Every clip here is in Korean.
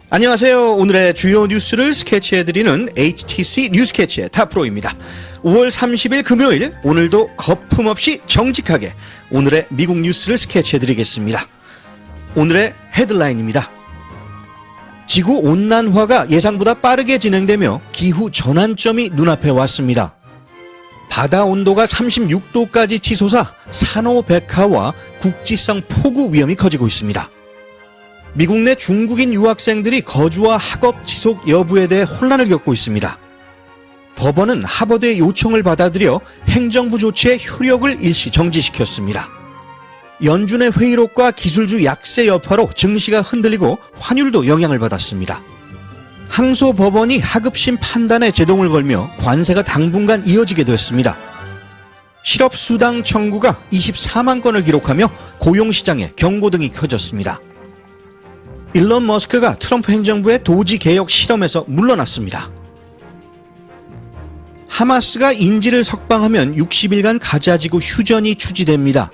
안녕하세요. 오늘의 주요 뉴스를 스케치해드리는 HTC 뉴스캐치의 탑프로입니다. 5월 30일 금요일, 오늘도 거품없이 정직하게 오늘의 미국 뉴스를 스케치해드리겠습니다. 오늘의 헤드라인입니다. 지구온난화가 예상보다 빠르게 진행되며 기후 전환점이 눈앞에 왔습니다. 바다 온도가 36도까지 치솟아 산호백화와 국지성 폭우 위험이 커지고 있습니다. 미국 내 중국인 유학생들이 거주와 학업 지속 여부에 대해 혼란을 겪고 있습니다. 법원은 하버드의 요청을 받아들여 행정부 조치의 효력을 일시 정지시켰습니다. 연준의 회의록과 기술주 약세 여파로 증시가 흔들리고 환율도 영향을 받았습니다. 항소법원이 하급심 판단에 제동을 걸며 관세가 당분간 이어지게 됐습니다. 실업수당 청구가 24만 건을 기록하며 고용시장에 경고등이 켜졌습니다. 일론 머스크가 트럼프 행정부의 도지 개혁 실험에서 물러났습니다. 하마스가 인질을 석방하면 60일간 가자지구 휴전이 추진됩니다.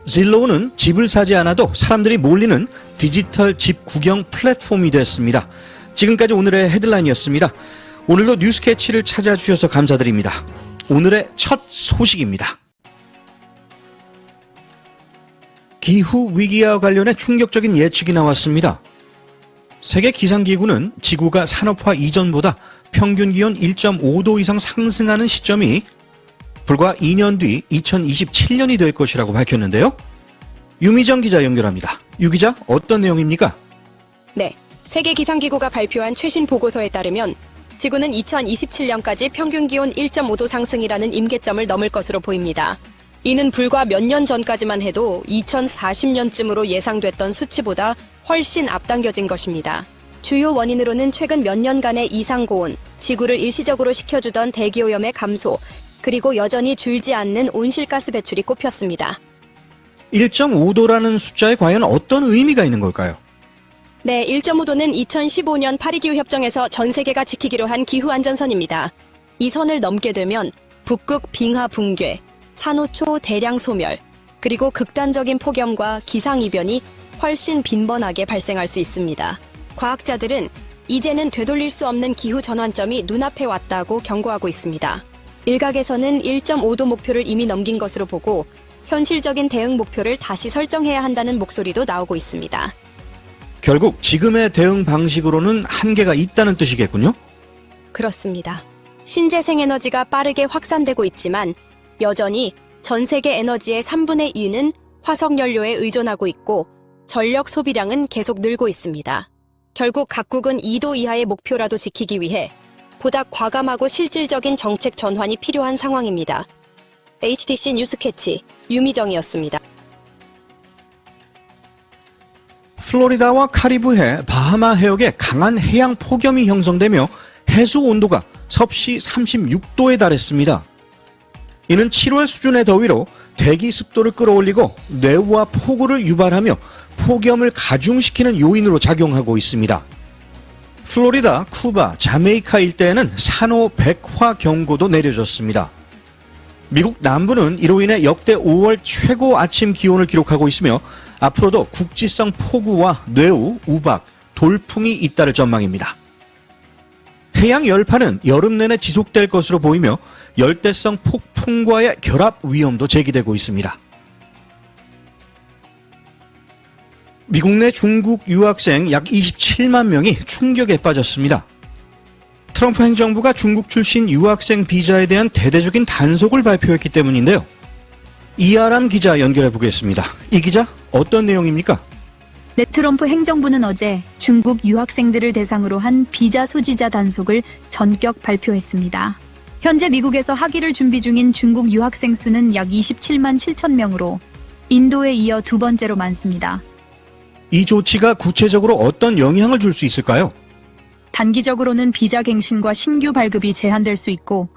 질로우는 집을 사지 않아도 사람들이 몰리는 디지털 집 구경 플랫폼이 됐습니다. 지금까지 오늘의 헤드라인이었습니다. 오늘도 뉴스캐치를 찾아주셔서 감사드립니다. 오늘의 첫 소식입니다. 기후위기와 관련해 충격적인 예측이 나왔습니다. 세계기상기구는 지구가 산업화 이전보다 평균 기온 1.5도 이상 상승하는 시점이 불과 2년 뒤 2027년이 될 것이라고 밝혔는데요. 유미정 기자 연결합니다. 유 기자, 어떤 내용입니까? 네, 세계기상기구가 발표한 최신 보고서에 따르면 지구는 2027년까지 평균 기온 1.5도 상승이라는 임계점을 넘을 것으로 보입니다. 이는 불과 몇 년 전까지만 해도 2040년쯤으로 예상됐던 수치보다 훨씬 앞당겨진 것입니다. 주요 원인으로는 최근 몇 년간의 이상고온, 지구를 일시적으로 식혀주던 대기오염의 감소, 그리고 여전히 줄지 않는 온실가스 배출이 꼽혔습니다. 1.5도라는 숫자에 과연 어떤 의미가 있는 걸까요? 네, 1.5도는 2015년 파리기후협정에서 전 세계가 지키기로 한 기후안전선입니다. 이 선을 넘게 되면 북극 빙하 붕괴, 산호초 대량 소멸, 그리고 극단적인 폭염과 기상이변이 훨씬 빈번하게 발생할 수 있습니다. 과학자들은 이제는 되돌릴 수 없는 기후 전환점이 눈앞에 왔다고 경고하고 있습니다. 일각에서는 1.5도 목표를 이미 넘긴 것으로 보고 현실적인 대응 목표를 다시 설정해야 한다는 목소리도 나오고 있습니다. 결국 지금의 대응 방식으로는 한계가 있다는 뜻이겠군요? 그렇습니다. 신재생에너지가 빠르게 확산되고 있지만 여전히 전 세계 에너지의 3분의 2는 화석연료에 의존하고 있고 전력 소비량은 계속 늘고 있습니다. 결국 각국은 2도 이하의 목표라도 지키기 위해 보다 과감하고 실질적인 정책 전환이 필요한 상황입니다. HTC 뉴스캐치 유미정이었습니다. 플로리다와 카리브해, 바하마 해역에 강한 해양 폭염이 형성되며 해수 온도가 섭씨 36도에 달했습니다. 이는 7월 수준의 더위로 대기 습도를 끌어올리고 뇌우와 폭우를 유발하며 폭염을 가중시키는 요인으로 작용하고 있습니다. 플로리다, 쿠바, 자메이카 일대에는 산호백화 경고도 내려졌습니다. 미국 남부는 이로 인해 역대 5월 최고 아침 기온을 기록하고 있으며 앞으로도 국지성 폭우와 뇌우, 우박, 돌풍이 잇따를 전망입니다. 해양 열파는 여름 내내 지속될 것으로 보이며 열대성 폭풍과의 결합 위험도 제기되고 있습니다. 미국 내 중국 유학생 약 27만 명이 충격에 빠졌습니다. 트럼프 행정부가 중국 출신 유학생 비자에 대한 대대적인 단속을 발표했기 때문인데요. 이아람 기자 연결해 보겠습니다. 이 기자, 어떤 내용입니까? 네, 트럼프 행정부는 어제 중국 유학생들을 대상으로 한 비자 소지자 단속을 전격 발표했습니다. 현재 미국에서 학위를 준비 중인 중국 유학생 수는 약 27만 7천 명으로 인도에 이어 두 번째로 많습니다. 이 조치가 구체적으로 어떤 영향을 줄 수 있을까요? 단기적으로는 비자 갱신과 신규 발급이 제한될 수 있고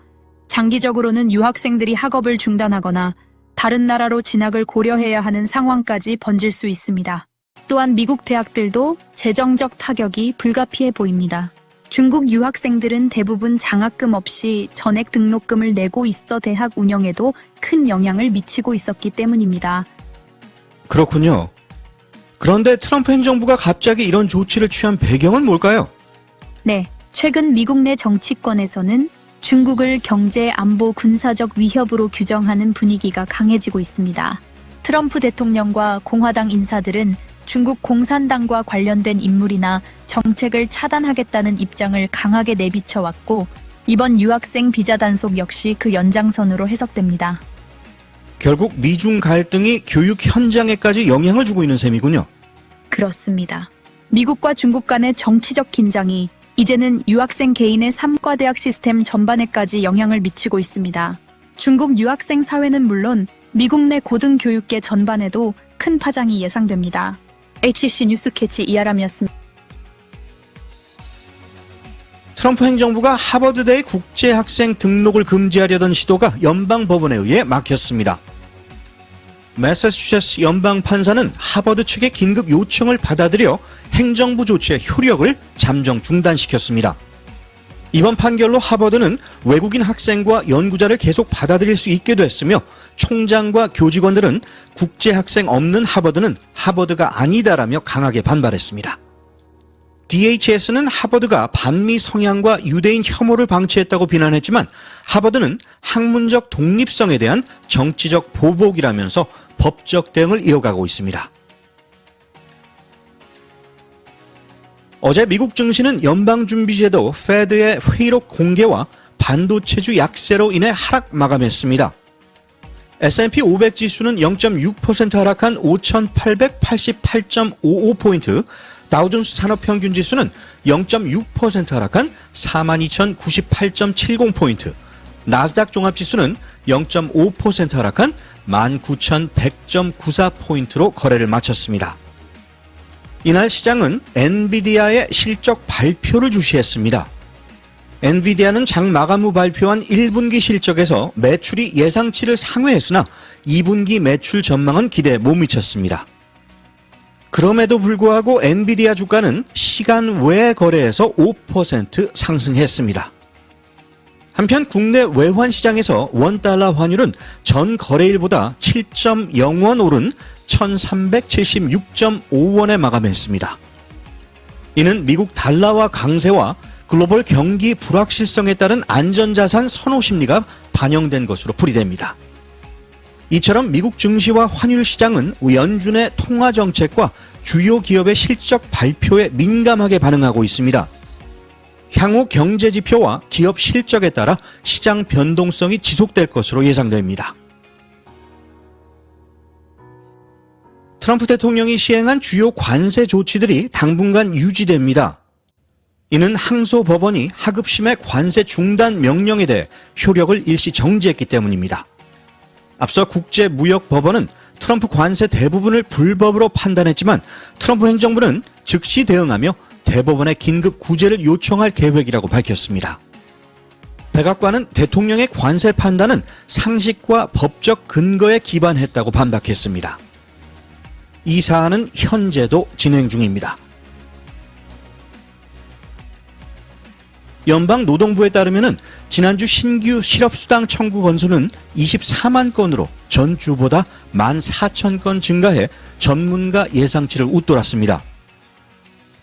장기적으로는 유학생들이 학업을 중단하거나 다른 나라로 진학을 고려해야 하는 상황까지 번질 수 있습니다. 또한 미국 대학들도 재정적 타격이 불가피해 보입니다. 중국 유학생들은 대부분 장학금 없이 전액 등록금을 내고 있어 대학 운영에도 큰 영향을 미치고 있었기 때문입니다. 그렇군요. 그런데 트럼프 행정부가 갑자기 이런 조치를 취한 배경은 뭘까요? 네, 최근 미국 내 정치권에서는 중국을 경제, 안보, 군사적 위협으로 규정하는 분위기가 강해지고 있습니다. 트럼프 대통령과 공화당 인사들은 중국 공산당과 관련된 인물이나 정책을 차단하겠다는 입장을 강하게 내비쳐왔고, 이번 유학생 비자 단속 역시 그 연장선으로 해석됩니다. 결국 미중 갈등이 교육 현장에까지 영향을 주고 있는 셈이군요. 그렇습니다. 미국과 중국 간의 정치적 긴장이 이제는 유학생 개인의 삼과대학 시스템 전반에까지 영향을 미치고 있습니다. 중국 유학생 사회는 물론 미국 내 고등교육계 전반에도 큰 파장이 예상됩니다. HC 뉴스캐치 이아람이었습니다. 트럼프 행정부가 하버드대의 국제학생 등록을 금지하려던 시도가 연방법원에 의해 막혔습니다. 매사추세츠 연방판사는 하버드 측의 긴급 요청을 받아들여 행정부 조치의 효력을 잠정 중단시켰습니다. 이번 판결로 하버드는 외국인 학생과 연구자를 계속 받아들일 수 있게 됐으며, 총장과 교직원들은 국제학생 없는 하버드는 하버드가 아니다라며 강하게 반발했습니다. DHS는 하버드가 반미 성향과 유대인 혐오를 방치했다고 비난했지만, 하버드는 학문적 독립성에 대한 정치적 보복이라면서 법적 대응을 이어가고 있습니다. 어제 미국 증시는 연방준비제도 페드의 회의록 공개와 반도체주 약세로 인해 하락 마감했습니다. S&P 500 지수는 0.6% 하락한 5,888.55포인트, 다우존스 산업평균 지수는 0.6% 하락한 42,098.70포인트, 나스닥 종합지수는 0.5% 하락한 19,100.94포인트로 거래를 마쳤습니다. 이날 시장은 엔비디아의 실적 발표를 주시했습니다. 엔비디아는 장 마감 후 발표한 1분기 실적에서 매출이 예상치를 상회했으나 2분기 매출 전망은 기대에 못 미쳤습니다. 그럼에도 불구하고 엔비디아 주가는 시간 외 거래에서 5% 상승했습니다. 한편 국내 외환 시장에서 원달러 환율은 전 거래일보다 7.0원 오른 1376.5원에 마감했습니다. 이는 미국 달러화 강세와 글로벌 경기 불확실성에 따른 안전자산 선호 심리가 반영된 것으로 풀이됩니다. 이처럼 미국 증시와 환율 시장은 연준의 통화 정책과 주요 기업의 실적 발표에 민감하게 반응하고 있습니다. 향후 경제 지표와 기업 실적에 따라 시장 변동성이 지속될 것으로 예상됩니다. 트럼프 대통령이 시행한 주요 관세 조치들이 당분간 유지됩니다. 이는 항소법원이 하급심의 관세 중단 명령에 대해 효력을 일시 정지했기 때문입니다. 앞서 국제무역법원은 트럼프 관세 대부분을 불법으로 판단했지만, 트럼프 행정부는 즉시 대응하며 대법원에 긴급 구제를 요청할 계획이라고 밝혔습니다. 백악관은 대통령의 관세 판단은 상식과 법적 근거에 기반했다고 반박했습니다. 이 사안은 현재도 진행 중입니다. 연방노동부에 따르면 지난주 신규 실업수당 청구 건수는 24만 건으로 전주보다 14,000건 증가해 전문가 예상치를 웃돌았습니다.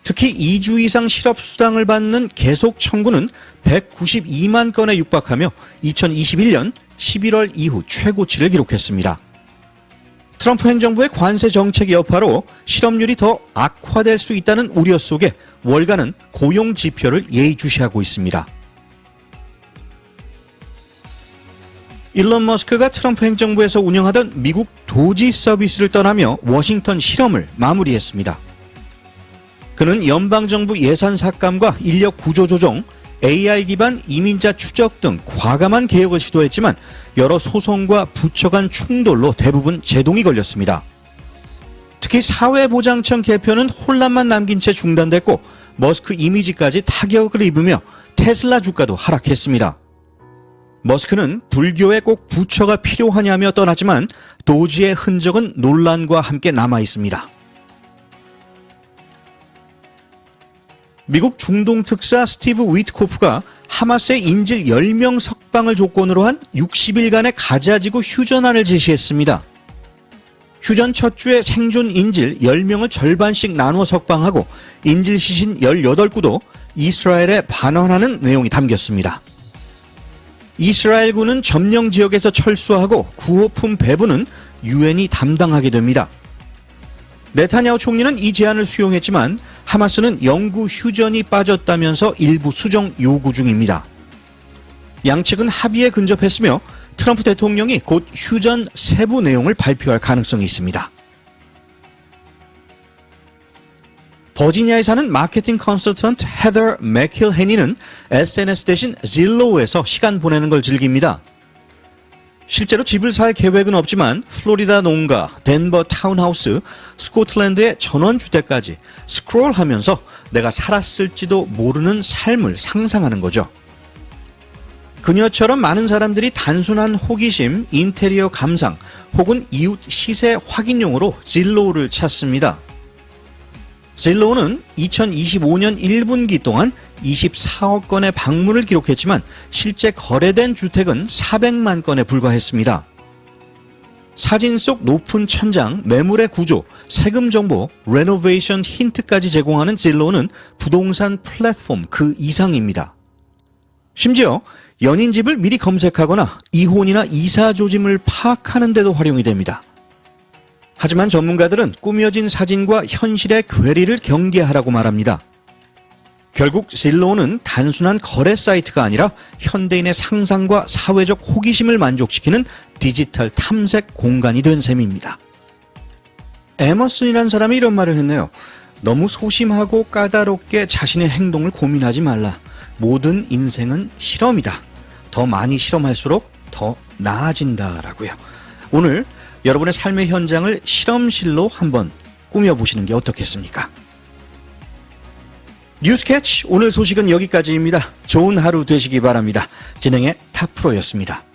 특히 2주 이상 실업수당을 받는 계속 청구는 192만 건에 육박하며 2021년 11월 이후 최고치를 기록했습니다. 트럼프 행정부의 관세 정책 여파로 실업률이 더 악화될 수 있다는 우려 속에 월가는 고용 지표를 예의주시하고 있습니다. 일론 머스크가 트럼프 행정부에서 운영하던 미국 도지 서비스를 떠나며 워싱턴 실험을 마무리했습니다. 그는 연방정부 예산 삭감과 인력 구조 조정, AI 기반 이민자 추적 등 과감한 개혁을 시도했지만 여러 소송과 부처 간 충돌로 대부분 제동이 걸렸습니다. 특히 사회보장청 개편은 혼란만 남긴 채 중단됐고, 머스크 이미지까지 타격을 입으며 테슬라 주가도 하락했습니다. 머스크는 불교에 꼭 부처가 필요하냐며 떠났지만 도지의 흔적은 논란과 함께 남아 있습니다. 미국 중동 특사 스티브 위트코프가 하마스의 인질 10명 석방을 조건으로 한 60일간의 가자지구 휴전안을 제시했습니다. 휴전 첫 주에 생존 인질 10명을 절반씩 나누어 석방하고 인질 시신 18구도 이스라엘에 반환하는 내용이 담겼습니다. 이스라엘군은 점령 지역에서 철수하고 구호품 배부는 유엔이 담당하게 됩니다. 네타냐후 총리는 이 제안을 수용했지만 하마스는 영구 휴전이 빠졌다면서 일부 수정 요구 중입니다. 양측은 합의에 근접했으며 트럼프 대통령이 곧 휴전 세부 내용을 발표할 가능성이 있습니다. 버지니아에 사는 마케팅 컨설턴트 헤더 맥힐헤니는 SNS 대신 질로우에서 시간 보내는 걸 즐깁니다. 실제로 집을 살 계획은 없지만 플로리다 농가, 덴버 타운하우스, 스코틀랜드의 전원주택까지 스크롤하면서 내가 살았을지도 모르는 삶을 상상하는 거죠. 그녀처럼 많은 사람들이 단순한 호기심, 인테리어 감상 혹은 이웃 시세 확인용으로 질로우를 찾습니다. 질로우는 2025년 1분기 동안 24억 건의 방문을 기록했지만 실제 거래된 주택은 400만 건에 불과했습니다. 사진 속 높은 천장, 매물의 구조, 세금 정보, 레노베이션 힌트까지 제공하는 질로우는 부동산 플랫폼 그 이상입니다. 심지어 연인 집을 미리 검색하거나 이혼이나 이사 조짐을 파악하는 데도 활용이 됩니다. 하지만 전문가들은 꾸며진 사진과 현실의 괴리를 경계하라고 말합니다. 결국 질로우는 단순한 거래 사이트가 아니라 현대인의 상상과 사회적 호기심을 만족시키는 디지털 탐색 공간이 된 셈입니다. 에머슨이라는 사람이 이런 말을 했네요. 너무 소심하고 까다롭게 자신의 행동을 고민하지 말라. 모든 인생은 실험이다. 더 많이 실험할수록 더 나아진다라고요. 오늘 여러분의 삶의 현장을 실험실로 한번 꾸며보시는 게 어떻겠습니까? 뉴스캐치 오늘 소식은 여기까지입니다. 좋은 하루 되시기 바랍니다. 진행의 탑프로였습니다.